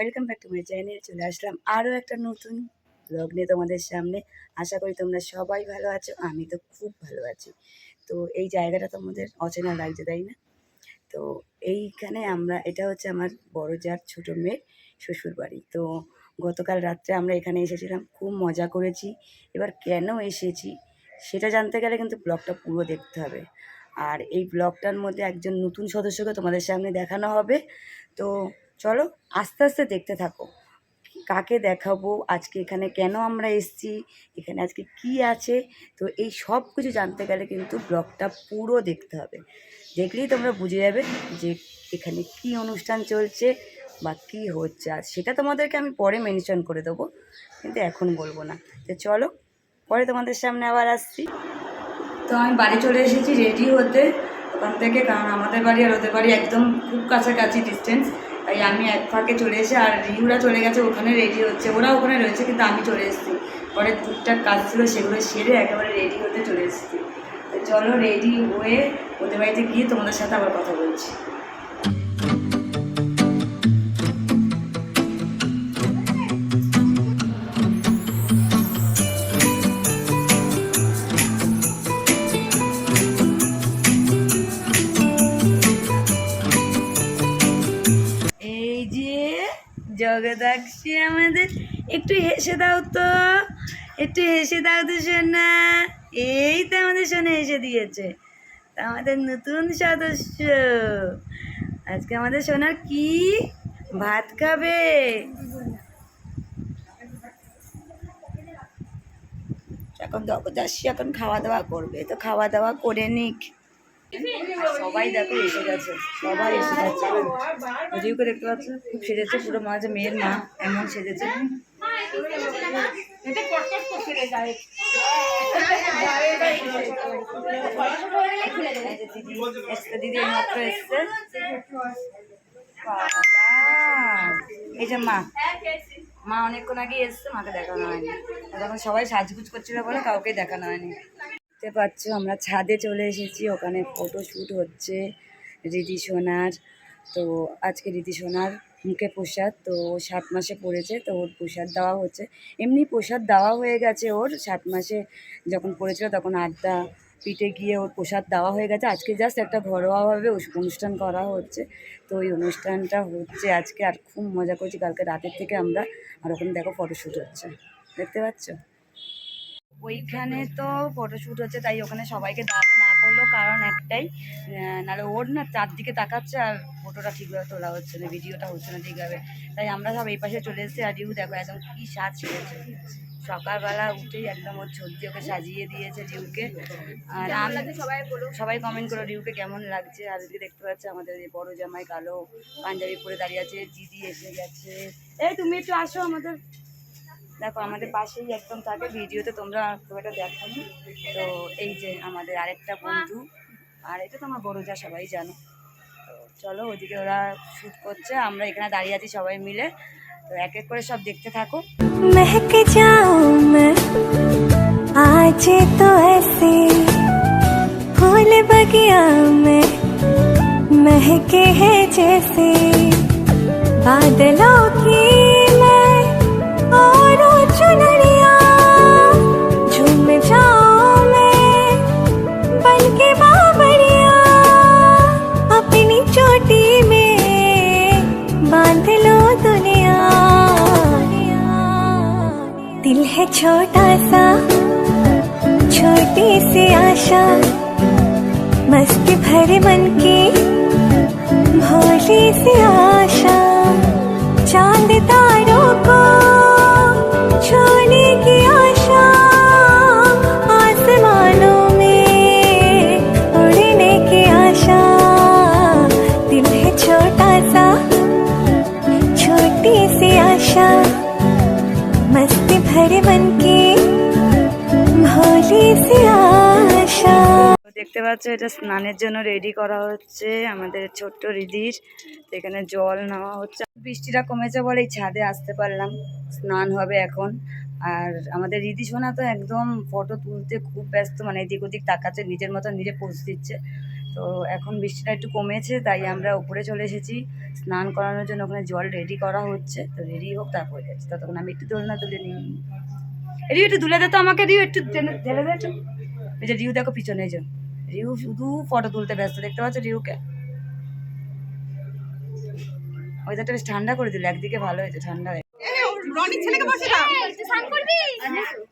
Welcome back to my channel. চলে আসলাম আরও একটা নতুন ব্লগ নিয়ে তোমাদের সামনে। আশা করি তোমরা সবাই ভালো আছো, আমি তো খুব ভালো আছি। তো এই জায়গাটা তোমাদের অচেনা লাগছে, তাই না? তো এইখানে এটা হচ্ছে আমার বড় যার ছোটো মেয়ের শ্বশুরবাড়ি। তো গতকাল রাত্রে আমরা এখানে এসেছিলাম, খুব মজা করেছি। এবার কেন এসেছি সেটা জানতে গেলে কিন্তু ব্লগটা পুরো দেখতে হবে। আর এই ব্লগটার মধ্যে একজন নতুন সদস্যকে তোমাদের সামনে দেখানো হবে। তো চলো আস্তে আস্তে দেখতে থাকো, কাকে দেখাবো, আজকে এখানে কেন আমরা এসেছি, এখানে আজকে কি আছে। তো এই সব কিছু জানতে গেলে কিন্তু ব্লগটা পুরো দেখতে হবে। দেখলেই তোমরা বুঝে যাবে যে এখানে কি অনুষ্ঠান চলছে বা কী হচ্ছে। আর সেটা তোমাদেরকে আমি পরে মেনশন করে দেবো, কিন্তু এখন বলবো না। তো চলো পরে তোমাদের সামনে আবার আসছি। তো আমি বাড়ি চলে এসেছি রেডি হতে ওখান থেকে, কারণ আমাদের বাড়ি আর ওদের বাড়ি একদম খুব কাছাকাছি ডিস্টেন্স। তাই আমি এক ফাঁকে চলে এসে, আর রিউরা চলে গেছে ওখানে রেডি হচ্ছে, ওরা ওখানে রয়েছে, কিন্তু আমি চলে এসেছি। পরে টুকটাক কাজ ছিল সেগুলো সেরে একেবারে রেডি হতে চলে এসেছি। তো চলো রেডি হয়ে ওদের বাড়িতে গিয়ে তোমাদের সাথে আবার কথা বলছি। এই যে জগদাক্ষী আমাদের, একটু হেসে দাও তো, একটু হেসে দাও তো সোনা। এই তো আমাদের সোনা এসে দিয়েছে, তা আমাদের নতুন সদস্য। আজকে আমাদের সোনার কি ভাত খাবে? এখন জগদাক্ষী এখন খাওয়া দাওয়া করবে, তো খাওয়া দাওয়া করে নিক। সবাই দেখো এসে গেছে, সবাই এসে গেছে। রিউকে দেখতে পাচ্ছ, খুব সেজেছে, পুরো মাঝে মেয়ের মা এমন সেজেছে। দিদি মাত্র এসছে। এই যে মা মা অনেকক্ষণ আগে এসছে, মাকে দেখানো হয়নি। তখন সবাই সাজগুজ করছিল বলে কাউকে দেখানো হয়নি। দেখতে পাচ্ছ আমরা ছাদে চলে এসেছি, ওখানে ফটোশ্যুট হচ্ছে রিদি সোনার। তো আজকে রিদি সোনার মুখে প্রসাদ, তো 7 মাসে পড়েছে, তো ওর প্রসাদ দেওয়া হচ্ছে। এমনি প্রসাদ দেওয়া হয়ে গেছে, ওর 7 মাসে যখন পড়েছিল তখন আড্ডা পিঠে গিয়ে ওর প্রসাদ দেওয়া হয়ে গেছে। আজকে জাস্ট একটা ঘরোয়াভাবে অনুষ্ঠান করা হচ্ছে। তো ওই অনুষ্ঠানটা হচ্ছে আজকে, আর খুব মজা করছি কালকে রাতের থেকে আমরা। আর ওখানে দেখো ফটোশ্যুট হচ্ছে, দেখতে পাচ্ছ ওইখানে তো ফটোশ্যুট হচ্ছে। তাই ওখানে সবাইকে দাঁড়াতে না করলো, কারণ একটাই, নাহলে ওর না চারদিকে তাকাচ্ছে আর ফটোটা ঠিকভাবে তোলা হচ্ছে না, ভিডিওটা হচ্ছে না ঠিকভাবে। তাই আমরা সব এই পাশে চলে এসেছি। আর রিউ দেখো একদম কি সাজ ছেড়েছে, সকালবেলা উঠেই একদম ওর ছর্দি ওকে সাজিয়ে দিয়েছে রিউকে। আর সবাই কমেন্ট করো রিউকে কেমন লাগছে। আর এদিকে দেখতে পাচ্ছে আমাদের এই বড় জামাই কালো পাঞ্জাবি পরে দাঁড়িয়ে আছে, দিদি এসে গেছে। এই তুমি একটু আসো আমাদের, দেখো আমাদের পাশেই একদম থাকে, ভিডিওতে তোমরা খুব একটা দেখো নি। তো এই যে আমাদের আরেকটা বন্ধু, আর এটা তো আমার বড় যা, সবাই জানো। তো চলো ওদিকে ওরা শ্যুট করছে, আমরা এখানে দাঁড়িয়ে আছি সবাই মিলে। তো এক এক করে সব দেখতে থাকো। महक जाऊं मैं आज तो ऐसे फूल बगिया में महके है जैसे बादलों की मैं और चुनरिया झूम जाऊं मैं बन के बाबरिया अपनी चोटी में बांध लो दुनिया। दिल है छोटा सा छोटी सी आशा मस्ती भरे मन की भोली सी आशा चांद तारों को छूने की आशा आसमानों में उड़ने की आशा। दिल है छोटा सा छोटी सी आशा मस्ती भरे मन की भोली सी आशा। দেখতে পাচ্ছ এটা স্নানের জন্য রেডি করা হচ্ছে আমাদের ছোট্ট রিদির। তো এখানে জল নেওয়া হচ্ছে, বৃষ্টিটা কমেছে বলে এই ছাদে আসতে পারলাম, স্নান হবে এখন। আর আমাদের রিদি সোনা তো একদম ফটো তুলতে খুব ব্যস্ত, মানে এদিক ওদিক তাকাচ্ছে, নিজের মতো নিজে পোজ দিচ্ছে। তো এখন বৃষ্টিটা একটু কমেছে, তাই আমরা উপরে চলে এসেছি স্নান করানোর জন্য। ওখানে জল রেডি করা হচ্ছে, তো রেডি হোক তারপরে যাচ্ছি। ততক্ষণ আমি একটু দোলনা তুলে নিই। রিউ একটু তুলে দে তো আমাকে, রিউ একটু ঢেলে দে একটু। এই যে রিউ দেখো পিছনে, এই যে রিউ শুধু ফটো তুলতে ব্যস্ত, দেখতে পাচ্ছ রিউকে? ওয়েদারটা বেশ ঠান্ডা করে দিল, একদিকে ভালো হয়েছে, ঠান্ডা হয়ে। রনির ছেলেকে বসে দাও। একটু স্নান করবি?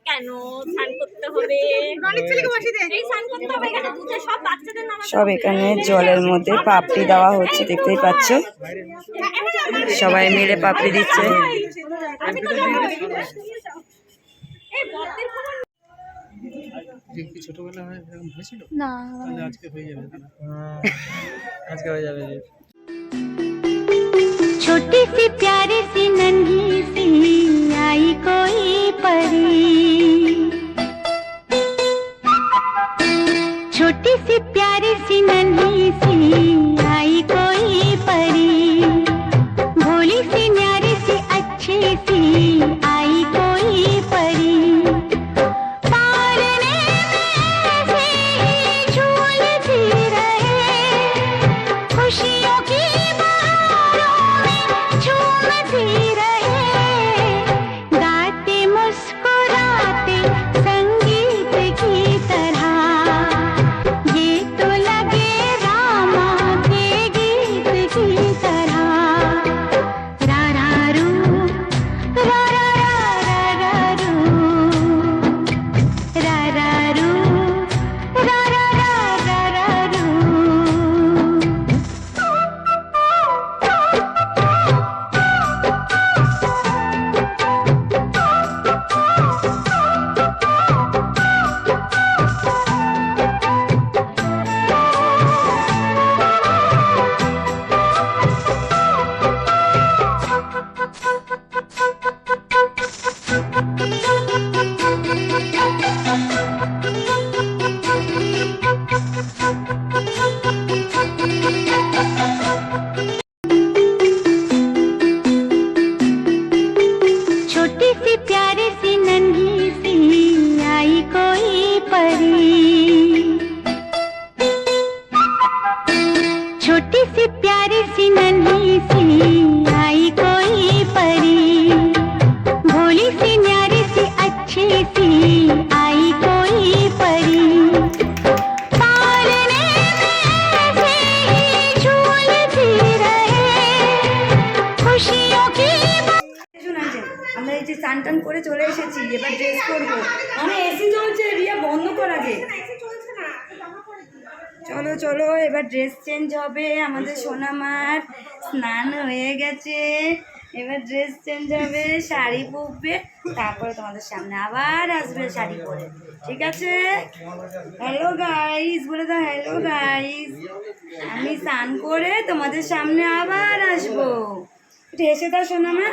কেন স্নান করতে হবে? রনির ছেলেকে বসে দে। এই স্নান করতে হবে কেন? তুই সব বাচ্চাদের নাম সব এখানে জলের মধ্যে পাপড়ি দেওয়া হচ্ছে, দেখতেই পাচ্ছ সবাই মিলে পাপড়ি দিচ্ছে। আমি তো এই বড়দের খবর কি ছোটবেলা এরকম হয়েছিল না, তাহলে আজকে হয়ে যাবে। আজকে হয়ে যাবে। छोटी सी प्यारी सी नन्ही सी आई कोई परी, छोटी सी प्यारी सी नन्ही सी आई कोई परी, भोली सी न्यारी सी अच्छी सी आई कोई परी, पालने में से ही झूलती रहे, खुशियों की झूमती रहे, गाते मुस्कुराते संगीत की तरह, ये तो लगे रामा के गीत की तरह। रा रा रू, रा रा रा रा रू, रा रा रू, रा रा रा रा रू। छोटी सी प्यारी सी नन्ही सी आई कोई परी, छोटी सी प्यारी सी नन्ही सी आई कोई परी, भोली सी न्यारी सी अच्छी सी आई कोई परी, पालने में से ही झूलती रहे, खुशियों की আমরা এই যে স্নান টান করে চলে এসেছি, এবার ড্রেস করবো। আমি এসি চলছে, রিয়া বন্ধ কর আগে। চলো চলো, এবার ড্রেস চেঞ্জ হবে। আমাদের সোনামার স্নান হয়ে গেছে, এবার ড্রেস চেঞ্জ হবে, শাড়ি পরবে, তারপরে তোমাদের সামনে আবার আসবে শাড়ি পরে, ঠিক আছে? হ্যালো গাইস বলে দাও, হ্যালো গাইস। আমি স্নান করে তোমাদের সামনে আবার আসবো, একটু এসে দাও সোনামা।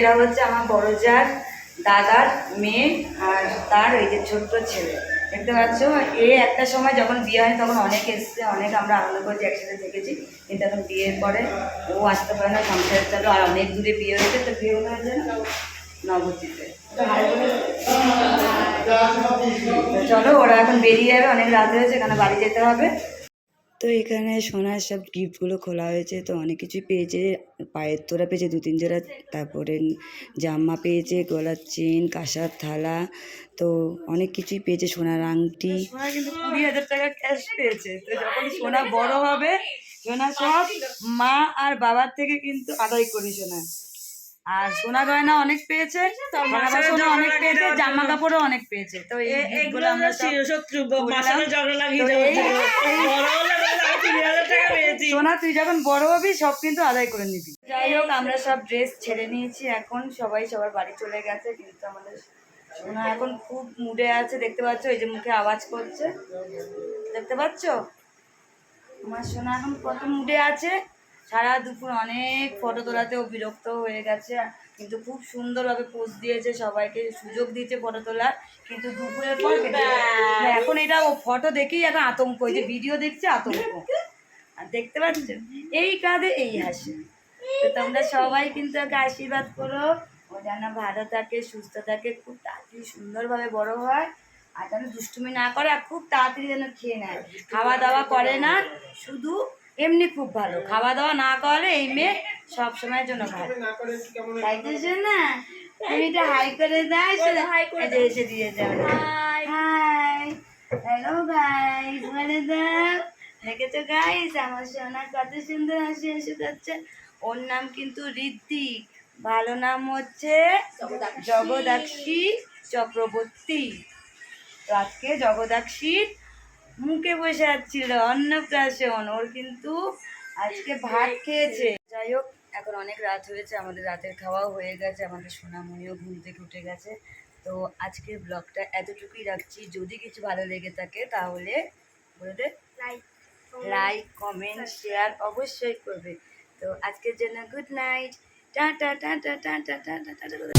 এরা হচ্ছে আমার বড় জার দাদার মেয়ে আর তার এই যে ছোট্ট ছেলে দেখতে পাচ্ছ। একটা সময় যখন বিয়ে হয় তখন অনেক এসছে, অনেক আমরা আনন্দ করেছি, একসাথে দেখেছি। কিন্তু এখন বিয়ের পরে ও আসতে পারে না, সংসারের চালু, আর অনেক দূরে বিয়ে হয়েছে। তো বিয়ে হয়েছে নবদ্বীপে। চলো ওরা এখন বেরিয়ে যাবে, অনেক রাত হয়েছে, এখানে বাড়ি যেতে হবে। তো এখানে সোনার সব গিফটগুলো খোলা হয়েছে। তো অনেক কিছুই পেয়েছে, পায়ের তোরা পেয়েছে 2-3 জোড়া, তারপরে জামা পেয়েছে, গলার চেন, কাঁসার থালা, তো অনেক কিছুই পেয়েছে, সোনার আংটি। সোনা কিন্তু 20,000 টাকা ক্যাশ পেয়েছে। তো যখন সোনা বড় হবে সোনা সব মা আর বাবার থেকে কিন্তু আদায় করি সোনা। আর সোনা গয়না অনেক পেয়েছে, সোনা অনেক পেয়েছে, জামা কাপড়ও অনেক পেয়েছে। তো এইগুলো আমরা সোনা তুই যখন বড় হবি সব কিন্তু আদায় করে নিবি। যাই হোক আমরা সব ড্রেস ছেড়ে নিয়েছি, এখন সবাই সবার বাড়ি চলে গেছে। কিন্তু আমাদের সোনা এখন খুব মুডে আছে, দেখতে পাচ্ছ এই যে মুখে আওয়াজ করছে, দেখতে পাচ্ছ আমার সোনা এখন কত মুডে আছে। সারা দুপুর অনেক ফটো তোলাতেও বিরক্ত হয়ে গেছে, কিন্তু খুব সুন্দরভাবে পোজ দিয়েছে, সবাইকে সুযোগ দিয়েছে ফটো তোলার। কিন্তু দুপুরের পর এখন এটা ও ফটো দেখেই এখন আতঙ্ক, এই যে ভিডিও দেখছে আতঙ্ক। আর দেখতে পাচ্ছ এই কাঁধে এই হাসি। তো তোমরা সবাই কিন্তু ওকে আশীর্বাদ করো, ও যেন ভালো থাকে, সুস্থ থাকে, খুব তাড়াতাড়ি সুন্দরভাবে বড় হয়, আর যেন দুষ্টুমি না করে, আর খুব তাড়াতাড়ি যেন খেয়ে নেয়। খাওয়া দাওয়া করে না, শুধু এমনি খুব ভালো, খাওয়া দাওয়া না করে এই মেয়ে সবসময়ের জন্য ভালো। তাই তো না তুমি এটা হাই করে দাও, এসে দিয়ে যাও। হাই, হ্যালো গাইস, বলে দাও। দেখেছো গাইস আমার সোনা কত সুন্দর হাসি হাসি করছে। ওর নাম কিন্তু ঋত্বিক, ভালো নাম হচ্ছে জগদাক্ষী চক্রবর্তী। তো আজকে জগদাক্ষীর মুখে বসে যাচ্ছিল অন্নপ্রাশন, ওর কিন্তু আজকে ভাত খেয়েছে। যাই হোক এখন অনেক রাত হয়েছে, আমাদের রাতের খাওয়াও হয়ে গেছে, আমাদের সোনামণিও ঘুম থেকে উঠে গেছে। তো আজকের ব্লগটা এতটুকুই রাখছি। যদি কিছু ভালো লেগে থাকে তাহলে বলে দে, লাইক কমেন্ট শেয়ার অবশ্যই করবে। তো আজকের জন্য good night, tata tata tata tata tata.